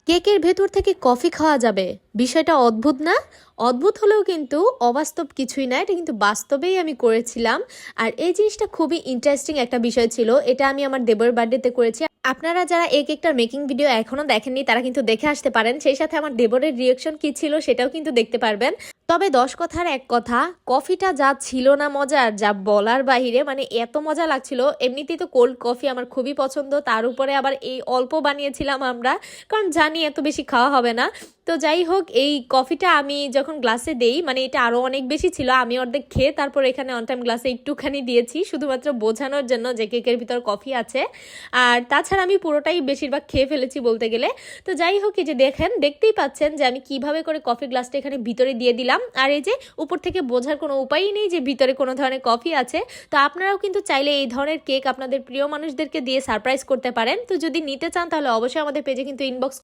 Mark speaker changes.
Speaker 1: কেকের ভেতর থেকে কফি খাওয়া যাবে, বিষয়টা অদ্ভুত না? অদ্ভুত হলেও কিন্তু অবাস্তব কিছুই না, এটা কিন্তু বাস্তবেই আমি করেছিলাম। আর এই জিনিসটা খুবই ইন্টারেস্টিং একটা বিষয় ছিল। এটা আমি আমার দেবর বার্থডেতে করেছি। আপনারা যারা এই কেকটার মেকিং ভিডিও এখনো দেখেননি তারা কিন্তু দেখে আসতে পারেন, সেই সাথে আমার দেবরের রিয়েকশন কি ছিল সেটাও কিন্তু দেখতে পারবেন। তবে 10 কথার এক কথা, কফিটা যা ছিল না মজার, যা বলার বাহিরে, মানে এত মজা লাগছিল। এমনিতেই তো কোল্ড কফি আমার খুবই পছন্দ, তার উপরে আবার এই অল্প বানিয়েছিলাম আমরা, কারণ জানি এত বেশি খাওয়া হবে না। তো যাই হোক, এই কফিটা আমি যখন গ্লাসে দেই, মানে এটা আরও অনেক বেশি ছিল, আমি অর্ধেক খেয়ে তারপর এখানে অন টাইম গ্লাসে একটুখানি দিয়েছি, শুধুমাত্র বোঝানোর জন্য যে কেকের ভিতর কফি আছে। আর তাছাড়া আমি পুরোটাই বেশিরভাগ খেয়ে ফেলেছি বলতে গেলে। তো যাই হোক, এই যে দেখতেই পাচ্ছেন যে আমি কিভাবে করে কফি গ্লাসটা এখানে ভিতরে দিয়ে দিলাম। আর এই যে উপর থেকে বোঝার কোনো উপায়ই নেই যে ভিতরে কোনো ধরনের কফি আছে। তো আপনারাও কিন্তু চাইলে এই ধরনের কেক আপনাদের প্রিয় মানুষদেরকে দিয়ে সারপ্রাইজ করতে পারেন। তো যদি নিতে চান তাহলে অবশ্যই আমাদের পেজে কিন্তু ইনবক্স